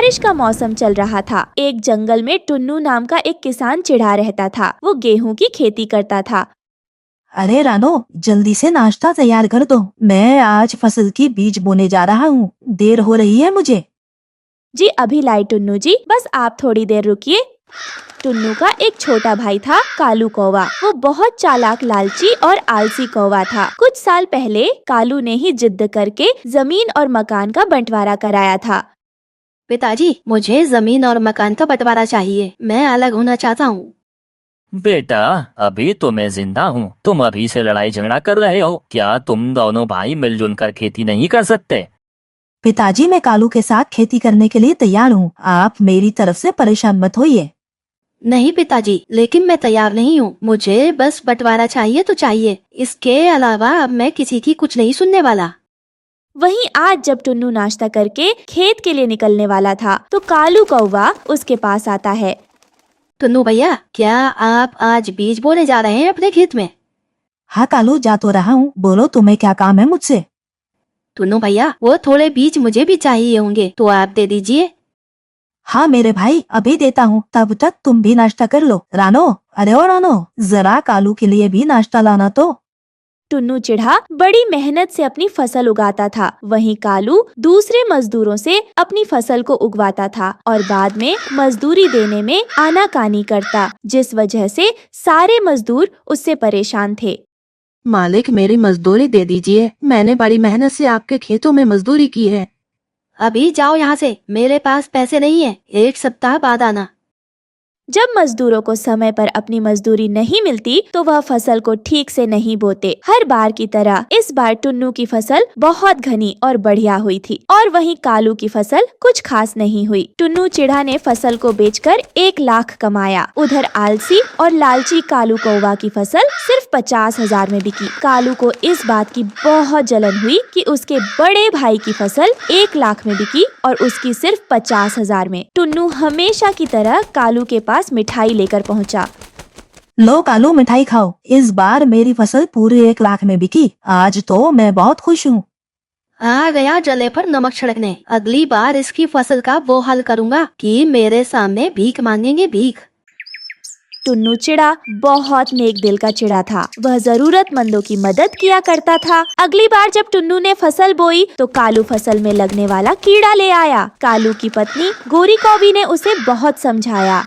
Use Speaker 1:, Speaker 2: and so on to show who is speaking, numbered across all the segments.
Speaker 1: बारिश का मौसम चल रहा था। एक जंगल में टुन्नू नाम का एक किसान चिढ़ा रहता था। वो गेहूं की खेती करता था।
Speaker 2: अरे रानो, जल्दी से नाश्ता तैयार कर दो। मैं आज फसल की बीज बोने जा रहा हूँ। देर हो रही है मुझे।
Speaker 1: जी अभी लाई टुन्नू जी, बस आप थोड़ी देर रुकिए। टुन्नू का एक छोटा भाई था, कालू कौवा। वो बहुत चालाक, लालची और आलसी कौवा था। कुछ साल पहले कालू ने ही जिद करके जमीन और मकान का बंटवारा कराया था।
Speaker 3: पिताजी, मुझे जमीन और मकान का बंटवारा चाहिए। मैं अलग होना चाहता हूँ।
Speaker 4: बेटा, अभी तो मैं जिंदा हूँ। तुम अभी से लड़ाई झगड़ा कर रहे हो। क्या तुम दोनों भाई मिलजुल कर खेती नहीं कर सकते?
Speaker 2: पिताजी, मैं कालू के साथ खेती करने के लिए तैयार हूँ। आप मेरी तरफ से परेशान मत होइए।
Speaker 3: नहीं पिताजी, लेकिन मैं तैयार नहीं हूँ। मुझे बस बंटवारा चाहिए तो चाहिए। इसके अलावा अब मैं किसी की कुछ नहीं सुनने वाला।
Speaker 1: वहीं आज जब टुन्नू नाश्ता करके खेत के लिए निकलने वाला था तो कालू कौवा उसके पास आता है।
Speaker 3: टुन्नू भैया, क्या आप आज बीज बोने जा रहे हैं अपने खेत में?
Speaker 2: हाँ कालू, जा तो रहा हूँ। बोलो, तुम्हें क्या काम है मुझसे?
Speaker 3: टुन्नू भैया, वो थोड़े बीज मुझे भी चाहिए होंगे, तो आप दे दीजिए।
Speaker 2: हाँ मेरे भाई, अभी देता हूँ। तब तक तुम भी नाश्ता कर लो। रानो, अरे ओ रानो, जरा कालू के लिए भी नाश्ता लाना तो।
Speaker 1: टुन्नू चिढ़ा बड़ी मेहनत से अपनी फसल उगाता था। वहीं कालू दूसरे मजदूरों से अपनी फसल को उगवाता था और बाद में मजदूरी देने में आनाकानी करता, जिस वजह से सारे मजदूर उससे परेशान थे।
Speaker 3: मालिक, मेरी मजदूरी दे दीजिए। मैंने बड़ी मेहनत से आपके खेतों में मजदूरी की है। अभी जाओ यहाँ से, मेरे पास पैसे नहीं है। 1 सप्ताह बाद आना।
Speaker 1: जब मजदूरों को समय पर अपनी मजदूरी नहीं मिलती तो वह फसल को ठीक से नहीं बोते। हर बार की तरह इस बार टुन्नू की फसल बहुत घनी और बढ़िया हुई थी और वहीं कालू की फसल कुछ खास नहीं हुई। टुन्नू चिढ़ा ने फसल को बेचकर 1 लाख कमाया। उधर आलसी और लालची कालू कौवा की फसल सिर्फ 50,000 में बिकी। कालू को इस बात की बहुत जलन हुई कि उसके बड़े भाई की फसल 1 लाख में बिकी और उसकी सिर्फ 50,000 में। टुन्नू हमेशा की तरह कालू के पास मिठाई लेकर पहुंचा।
Speaker 2: लो कालू, मिठाई खाओ। इस बार मेरी फसल पूरे 1 लाख में बिकी। आज तो मैं बहुत खुश हूँ।
Speaker 3: आ गया जले पर नमक छिड़कने। अगली बार इसकी फसल का वो हाल करूँगा कि मेरे सामने भीख मांगेंगे, भीख।
Speaker 1: टुन्नू चिड़ा बहुत नेक दिल का चिड़ा था। वह जरूरतमंदों की मदद किया करता था। अगली बार जब टुन्नू ने फसल बोई तो कालू फसल में लगने वाला कीड़ा ले आया। कालू की पत्नी गोरी कौवी ने उसे बहुत समझाया।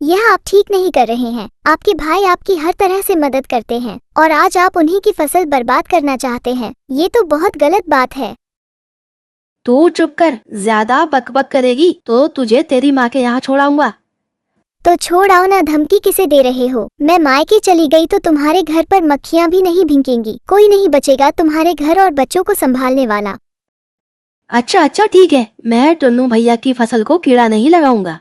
Speaker 5: यह आप ठीक नहीं कर रहे हैं। आपके भाई आपकी हर तरह से मदद करते हैं और आज आप उन्हीं की फसल बर्बाद करना चाहते हैं। ये तो बहुत गलत बात है।
Speaker 3: तू चुप कर। ज्यादा बकबक करेगी तो तुझे तेरी माँ के यहाँ छोड़ाऊंगा।
Speaker 5: तो छोड़ आओ ना, धमकी किसे दे रहे हो? मैं मायके चली गई तो तुम्हारे घर पर मक्खियाँ भी नहीं भिनकेंगी। कोई नहीं बचेगा तुम्हारे घर और बच्चों को संभालने वाला।
Speaker 3: अच्छा ठीक है, मैं टुन्नू भैया की फसल को कीड़ा नहीं लगाऊंगा।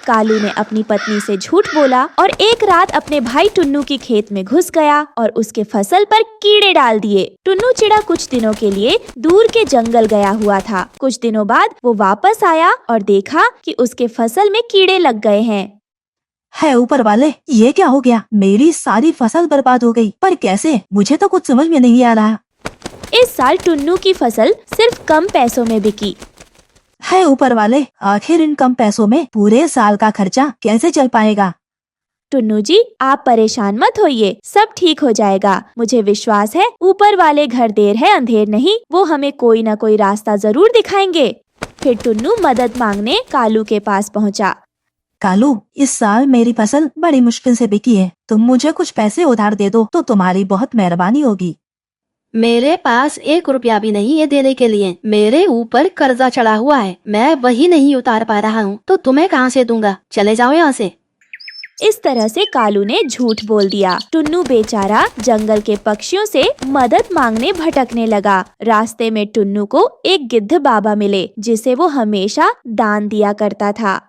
Speaker 1: कालू ने अपनी पत्नी से झूठ बोला और एक रात अपने भाई टुन्नू की खेत में घुस गया और उसके फसल पर कीड़े डाल दिए। टुन्नू चिड़ा कुछ दिनों के लिए दूर के जंगल गया हुआ था। कुछ दिनों बाद वो वापस आया और देखा कि उसके फसल में कीड़े लग गए हैं।
Speaker 2: है ऊपर वाले, ये क्या हो गया? मेरी सारी फसल बर्बाद हो गई। पर कैसे? मुझे तो कुछ समझ में नहीं आ रहा।
Speaker 1: इस साल टुन्नू की फसल सिर्फ कम पैसों में बिकी।
Speaker 2: है ऊपर वाले, आखिर इन कम पैसों में पूरे साल का खर्चा कैसे चल पाएगा?
Speaker 1: टुन्नू जी, आप परेशान मत होइए, सब ठीक हो जाएगा। मुझे विश्वास है ऊपर वाले घर देर है अंधेर नहीं, वो हमें कोई न कोई रास्ता जरूर दिखाएंगे। फिर टुन्नू मदद मांगने कालू के पास पहुंचा।
Speaker 2: कालू, इस साल मेरी फसल बड़ी मुश्किल से बिकी है। तुम मुझे कुछ पैसे उधार दे दो तो तुम्हारी बहुत मेहरबानी होगी।
Speaker 3: मेरे पास 1 रुपया भी नहीं है देने के लिए। मेरे ऊपर कर्जा चढ़ा हुआ है, मैं वही नहीं उतार पा रहा हूँ, तो तुम्हें कहाँ से दूंगा? चले जाओ यहाँ से।
Speaker 1: इस तरह से कालू ने झूठ बोल दिया। टुन्नू बेचारा जंगल के पक्षियों से मदद मांगने भटकने लगा। रास्ते में टुन्नू को एक गिद्ध बाबा मिले जिसे वो हमेशा दान दिया करता था।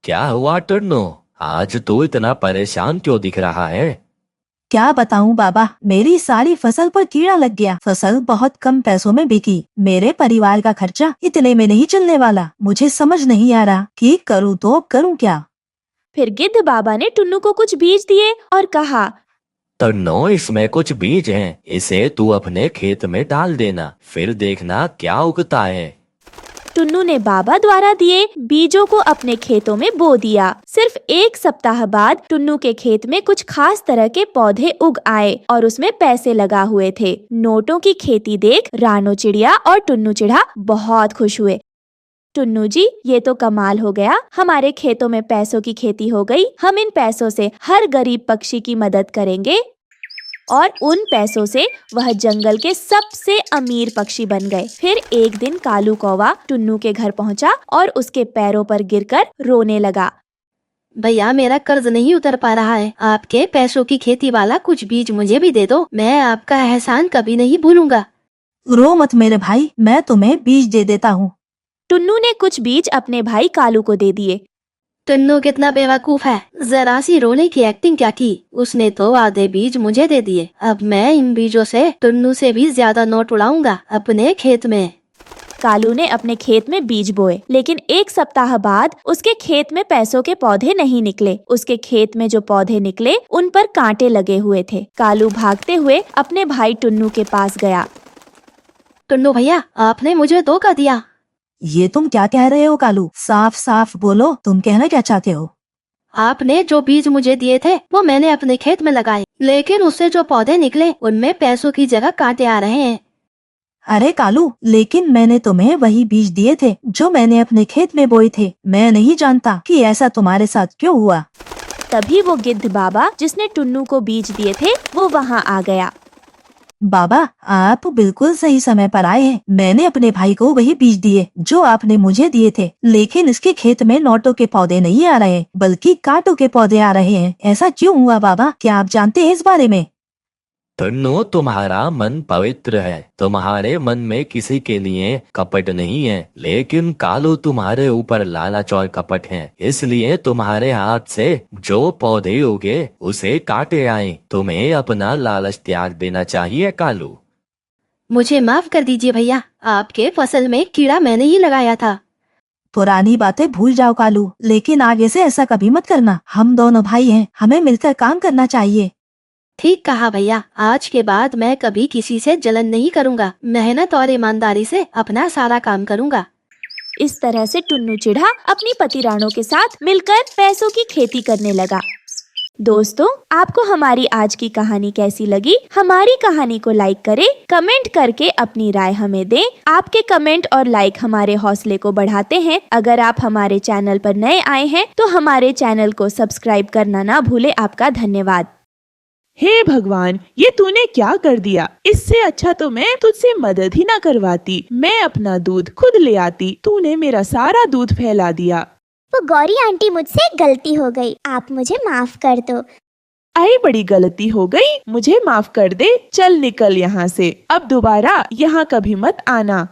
Speaker 4: क्या हुआ टुन्नू, आज तू इतना परेशान क्यों दिख रहा है?
Speaker 2: क्या बताऊं बाबा, मेरी सारी फसल पर कीड़ा लग गया। फसल बहुत कम पैसों में बिकी। मेरे परिवार का खर्चा इतने में नहीं चलने वाला। मुझे समझ नहीं आ रहा कि करूं तो करूं क्या।
Speaker 1: फिर गिद्ध बाबा ने टुन्नू को कुछ बीज दिए और कहा,
Speaker 4: टुन्नू, इसमें कुछ बीज हैं, इसे तू अपने खेत में डाल देना, फिर देखना क्या उगता है।
Speaker 1: टुन्नू ने बाबा द्वारा दिए बीजों को अपने खेतों में बो दिया। सिर्फ एक सप्ताह बाद टुन्नू के खेत में कुछ खास तरह के पौधे उग आए और उसमें पैसे लगा हुए थे। नोटों की खेती देख रानो चिड़िया और टुन्नू चिढ़ा बहुत खुश हुए। टुन्नू जी, ये तो कमाल हो गया, हमारे खेतों में पैसों की खेती हो गई। हम इन पैसों से हर गरीब पक्षी की मदद करेंगे और उन पैसों से वह जंगल के सबसे अमीर पक्षी बन गए। फिर एक दिन कालू कौवा टुन्नू के घर पहुंचा और उसके पैरों पर गिरकर रोने लगा।
Speaker 3: भैया, मेरा कर्ज नहीं उतर पा रहा है। आपके पैसों की खेती वाला कुछ बीज मुझे भी दे दो, मैं आपका एहसान कभी नहीं भूलूंगा।
Speaker 2: रो मत मेरे भाई, मैं तुम्हें बीज दे देता हूँ।
Speaker 1: टुन्नू ने कुछ बीज अपने भाई कालू को दे दिए।
Speaker 3: टुन्नू कितना बेवकूफ है, जरा सी रोने की एक्टिंग क्या की, उसने तो आधे बीज मुझे दे दिए। अब मैं इन बीजों से टुन्नू से भी ज्यादा नोट उड़ाऊंगा अपने खेत में।
Speaker 1: कालू ने अपने खेत में बीज बोए, लेकिन एक सप्ताह बाद उसके खेत में पैसों के पौधे नहीं निकले। उसके खेत में जो पौधे निकले उन पर कांटे लगे हुए थे। कालू भागते हुए अपने भाई टुन्नू के पास गया।
Speaker 3: टुन्नू भैया, आपने मुझे धोखा दिया।
Speaker 2: ये तुम क्या कह रहे हो कालू? साफ साफ बोलो, तुम कहना क्या चाहते हो?
Speaker 3: आपने जो बीज मुझे दिए थे वो मैंने अपने खेत में लगाए, लेकिन उससे जो पौधे निकले उनमें पैसों की जगह कांटे आ रहे हैं।
Speaker 2: अरे कालू, लेकिन मैंने तुम्हें वही बीज दिए थे जो मैंने अपने खेत में बोए थे। मैं नहीं जानता कि ऐसा तुम्हारे साथ क्यों हुआ।
Speaker 1: तभी वो गिद्ध बाबा जिसने टुन्नू को बीज दिए थे वो वहाँ आ गया।
Speaker 2: बाबा, आप बिल्कुल सही समय पर आए हैं। मैंने अपने भाई को वही बीज दिए जो आपने मुझे दिए थे, लेकिन इसके खेत में नोटों के पौधे नहीं आ रहे, बल्कि कांटों के पौधे आ रहे हैं। ऐसा क्यों हुआ बाबा? क्या आप जानते हैं इस बारे में?
Speaker 4: टुन्नू, तुम्हारा मन पवित्र है, तुम्हारे मन में किसी के लिए कपट नहीं है, लेकिन कालू तुम्हारे ऊपर लालच और कपट है, इसलिए तुम्हारे हाथ से जो पौधे उगे उसे काटे आए। तुम्हें अपना लालच त्याग देना चाहिए कालू।
Speaker 3: मुझे माफ कर दीजिए भैया, आपके फसल में कीड़ा मैंने ही लगाया था।
Speaker 2: पुरानी बातें भूल जाओ कालू, लेकिन आगे से ऐसा कभी मत करना। हम दोनों भाई हैं, हमें मिलकर काम करना चाहिए।
Speaker 3: ठीक कहा भैया, आज के बाद मैं कभी किसी से जलन नहीं करूँगा, मेहनत और ईमानदारी से अपना सारा काम करूँगा।
Speaker 1: इस तरह से टुन्नू चिढ़ा अपनी पति राणो के साथ मिलकर पैसों की खेती करने लगा। दोस्तों, आपको हमारी आज की कहानी कैसी लगी? हमारी कहानी को लाइक करें, कमेंट करके अपनी राय हमें दें। आपके कमेंट और लाइक हमारे हौसले को बढ़ाते हैं। अगर आप हमारे चैनल पर नए आए हैं तो हमारे चैनल को सब्सक्राइब करना ना भूलें। आपका धन्यवाद।
Speaker 6: हे भगवान, ये तूने क्या कर दिया? इससे अच्छा तो मैं तुझसे मदद ही ना करवाती, मैं अपना दूध खुद ले आती। तूने मेरा सारा दूध फैला दिया।
Speaker 5: वो गौरी आंटी, मुझसे गलती हो गई, आप मुझे माफ कर दो।
Speaker 6: आई बड़ी गलती हो गई, मुझे माफ कर दे। चल निकल यहाँ से, अब दोबारा यहाँ कभी मत आना।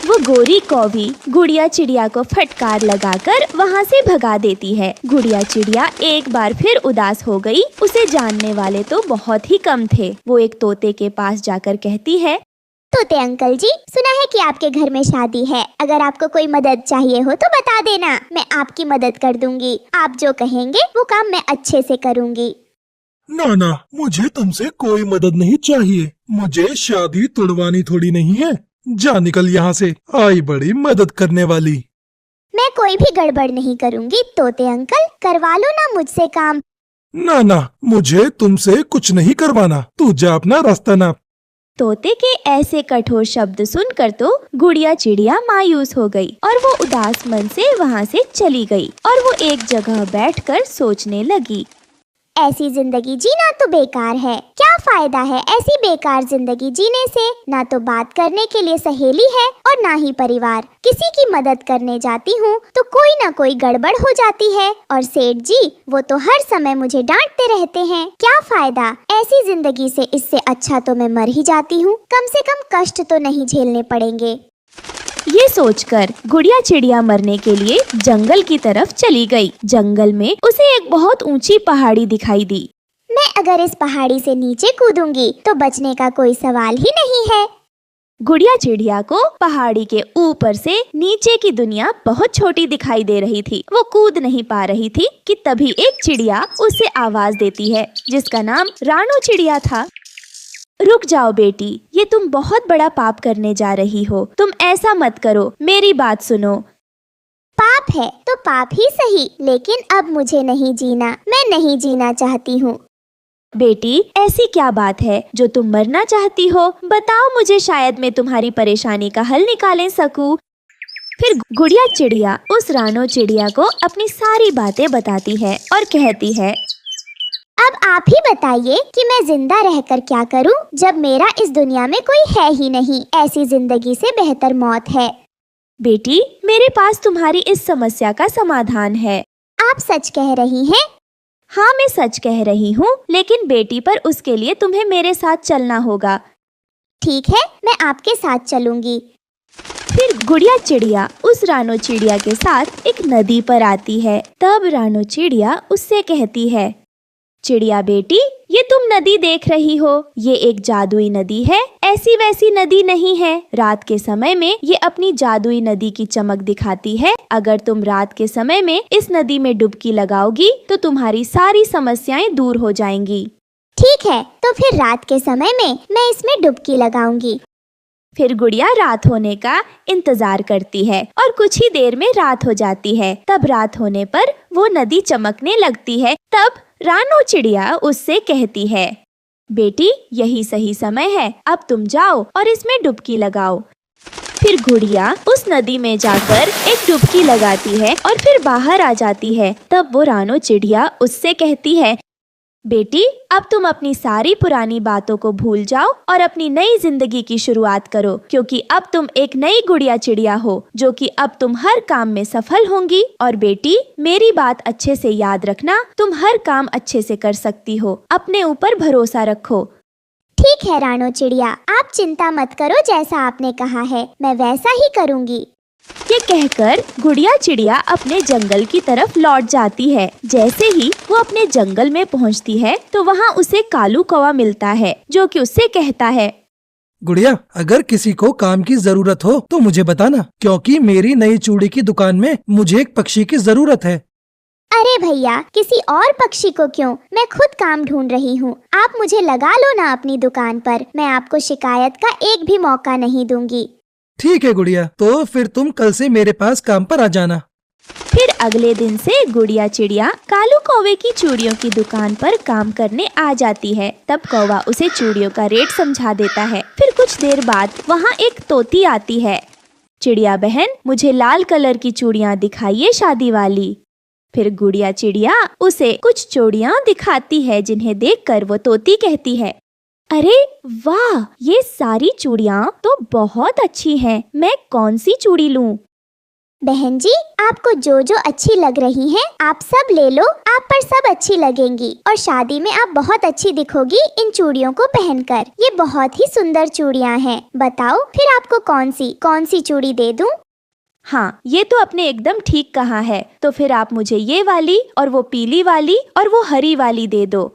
Speaker 1: वो गोरी कौवी गुड़िया चिड़िया को फटकार लगाकर वहाँ से भगा देती है। गुड़िया चिड़िया एक बार फिर उदास हो गई। उसे जानने वाले तो बहुत ही कम थे। वो एक तोते के पास जाकर कहती है,
Speaker 5: तोते अंकल जी, सुना है कि आपके घर में शादी है। अगर आपको कोई मदद चाहिए हो तो बता देना, मैं आपकी मदद कर दूंगी। आप जो कहेंगे वो काम मैं अच्छे से करूंगी।
Speaker 7: ना, मुझे तुमसे कोई मदद नहीं चाहिए। मुझे शादी तुड़वानी थोड़ी नहीं है। जा निकल यहाँ से, आई बड़ी मदद करने वाली।
Speaker 5: मैं कोई भी गड़बड़ नहीं करूंगी तोते अंकल, करवा लो ना मुझसे काम।
Speaker 7: ना, मुझे तुमसे कुछ नहीं करवाना। तू जा अपना रास्ता नाप।
Speaker 1: तोते के ऐसे कठोर शब्द सुनकर तो गुड़िया चिड़िया मायूस हो गई और वो उदास मन से वहाँ से चली गई और वो एक जगह बैठकर सोचने लगी।
Speaker 5: ऐसी जिंदगी जीना तो बेकार है। क्या फायदा है ऐसी बेकार जिंदगी जीने से? ना तो बात करने के लिए सहेली है और ना ही परिवार। किसी की मदद करने जाती हूँ तो कोई ना कोई गड़बड़ हो जाती है, और सेठ जी वो तो हर समय मुझे डांटते रहते हैं। क्या फायदा ऐसी जिंदगी से? इससे अच्छा तो मैं मर ही जाती हूँ, कम से कम कष्ट तो नहीं झेलने पड़ेंगे।
Speaker 1: ये सोचकर गुड़िया चिड़िया मरने के लिए जंगल की तरफ चली गई। जंगल में उसे एक बहुत ऊंची पहाड़ी दिखाई दी।
Speaker 5: मैं अगर इस पहाड़ी से नीचे कूदूंगी तो बचने का कोई सवाल ही नहीं है।
Speaker 1: गुड़िया चिड़िया को पहाड़ी के ऊपर से नीचे की दुनिया बहुत छोटी दिखाई दे रही थी। वो कूद नहीं पा रही थी कि तभी एक चिड़िया उसे आवाज देती है, जिसका नाम रानो चिड़िया था। रुक जाओ बेटी, ये तुम बहुत बड़ा पाप करने जा रही हो। तुम ऐसा मत करो, मेरी बात सुनो।
Speaker 5: पाप है तो पाप ही सही, लेकिन अब मुझे नहीं जीना, मैं नहीं जीना चाहती हूँ।
Speaker 1: बेटी, ऐसी क्या बात है जो तुम मरना चाहती हो? बताओ मुझे, शायद मैं तुम्हारी परेशानी का हल निकाल सकूं। फिर गुड़िया चिड़िया उस रानो चिड़िया को अपनी सारी बातें बताती है और कहती है,
Speaker 5: अब आप ही बताइए कि मैं जिंदा रहकर क्या करूं, जब मेरा इस दुनिया में कोई है ही नहीं। ऐसी जिंदगी से बेहतर मौत है।
Speaker 1: बेटी, मेरे पास तुम्हारी इस समस्या का समाधान है।
Speaker 5: आप सच कह रही हैं?
Speaker 1: हाँ, मैं सच कह रही हूँ, लेकिन बेटी पर उसके लिए तुम्हें मेरे साथ चलना होगा।
Speaker 5: ठीक है, मैं आपके साथ चलूंगी।
Speaker 1: फिर गुड़िया चिड़िया उस रानो चिड़िया के साथ एक नदी पर आती है। तब रानो चिड़िया उससे कहती है, चिड़िया बेटी, ये तुम नदी देख रही हो, ये एक जादुई नदी है, ऐसी वैसी नदी नहीं है। रात के समय में ये अपनी जादुई नदी की चमक दिखाती है। अगर तुम रात के समय में इस नदी में डुबकी लगाओगी तो तुम्हारी सारी समस्याएं दूर हो जाएंगी।
Speaker 5: ठीक है, तो फिर रात के समय में मैं इसमें डुबकी लगाऊंगी।
Speaker 1: फिर गुड़िया रात होने का इंतजार करती है और कुछ ही देर में रात हो जाती है। तब रात होने पर वो नदी चमकने लगती है। तब रानो चिड़िया उससे कहती है, बेटी, यही सही समय है, अब तुम जाओ और इसमें डुबकी लगाओ। फिर गुड़िया उस नदी में जाकर एक डुबकी लगाती है और फिर बाहर आ जाती है। तब वो रानो चिड़िया उससे कहती है, बेटी, अब तुम अपनी सारी पुरानी बातों को भूल जाओ और अपनी नई जिंदगी की शुरुआत करो, क्योंकि अब तुम एक नई गुड़िया चिड़िया हो, जो कि अब तुम हर काम में सफल होंगी। और बेटी, मेरी बात अच्छे से याद रखना, तुम हर काम अच्छे से कर सकती हो, अपने ऊपर भरोसा रखो।
Speaker 5: ठीक है रानो चिड़िया, आप चिंता मत करो, जैसा आपने कहा है मैं वैसा ही करूँगी।
Speaker 1: ये कहकर गुड़िया चिड़िया अपने जंगल की तरफ लौट जाती है। जैसे ही वो अपने जंगल में पहुंचती है तो वहाँ उसे कालू कौवा मिलता है, जो कि उससे कहता है,
Speaker 7: गुड़िया, अगर किसी को काम की जरूरत हो तो मुझे बताना, क्योंकि मेरी नई चूड़ी की दुकान में मुझे एक पक्षी की जरूरत है।
Speaker 5: अरे भैया, किसी और पक्षी को क्यों, मैं खुद काम ढूंढ रही हूँ। आप मुझे लगा लो ना अपनी दुकान पर, मैं आपको शिकायत का एक भी मौका नहीं दूंगी।
Speaker 7: ठीक है गुड़िया, तो फिर तुम कल से मेरे पास काम पर आ जाना।
Speaker 1: फिर अगले दिन से गुड़िया चिड़िया कालू कौवे की चूड़ियों की दुकान पर काम करने आ जाती है। तब कौवा उसे चूड़ियों का रेट समझा देता है। फिर कुछ देर बाद वहाँ एक तोती आती है। चिड़िया बहन, मुझे लाल कलर की चूड़ियाँ दिखाइए, शादी वाली। फिर गुड़िया चिड़िया उसे कुछ चूड़ियाँ दिखाती है, जिन्हें देखकर वो तोती कहती है, अरे वाह, ये सारी चूड़ियाँ तो बहुत अच्छी हैं, मैं कौन सी चूड़ी लूं?
Speaker 5: बहन जी, आपको जो जो अच्छी लग रही हैं, आप सब ले लो, आप पर सब अच्छी लगेंगी और शादी में आप बहुत अच्छी दिखोगी इन चूड़ियों को पहनकर। ये बहुत ही सुंदर चूड़ियाँ हैं। बताओ फिर आपको कौन सी चूड़ी दे दूं?
Speaker 1: हाँ, ये तो आपने एकदम ठीक कहा है। तो फिर आप मुझे ये वाली और वो पीली वाली और वो हरी वाली दे दो।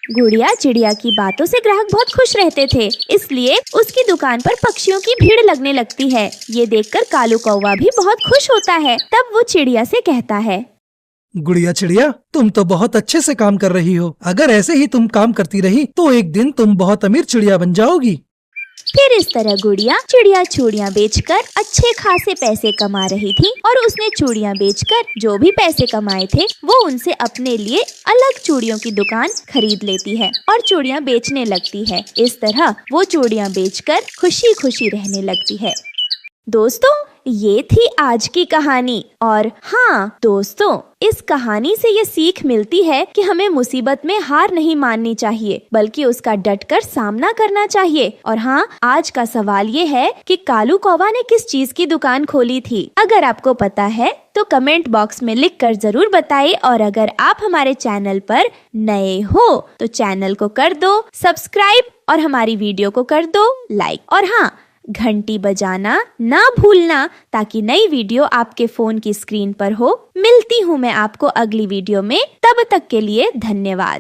Speaker 1: गुड़िया चिड़िया की बातों से ग्राहक बहुत खुश रहते थे, इसलिए उसकी दुकान पर पक्षियों की भीड़ लगने लगती है। ये देखकर कालू कौवा भी बहुत खुश होता है। तब वो चिड़िया से कहता है,
Speaker 7: गुड़िया चिड़िया, तुम तो बहुत अच्छे से काम कर रही हो। अगर ऐसे ही तुम काम करती रही तो एक दिन तुम बहुत अमीर चिड़िया बन जाओगी।
Speaker 1: फिर इस तरह गुड़िया चिड़िया चूड़ियाँ बेचकर अच्छे खासे पैसे कमा रही थी और उसने चूड़ियाँ बेचकर जो भी पैसे कमाए थे वो उनसे अपने लिए अलग चूड़ियों की दुकान खरीद लेती है और चूड़ियाँ बेचने लगती है। इस तरह वो चूड़ियाँ बेचकर खुशी खुशी रहने लगती है। दोस्तों, ये थी आज की कहानी। और हाँ दोस्तों, इस कहानी से ये सीख मिलती है कि हमें मुसीबत में हार नहीं माननी चाहिए, बल्कि उसका डटकर सामना करना चाहिए। और हाँ, आज का सवाल ये है कि कालू कौवा ने किस चीज की दुकान खोली थी? अगर आपको पता है तो कमेंट बॉक्स में लिखकर जरूर बताइए। और अगर आप हमारे चैनल पर नए हो तो चैनल को कर दो सब्सक्राइब और हमारी वीडियो को कर दो लाइक। और हाँ, घंटी बजाना ना भूलना, ताकि नई वीडियो आपके फोन की स्क्रीन पर हो। मिलती हूँ मैं आपको अगली वीडियो में, तब तक के लिए धन्यवाद।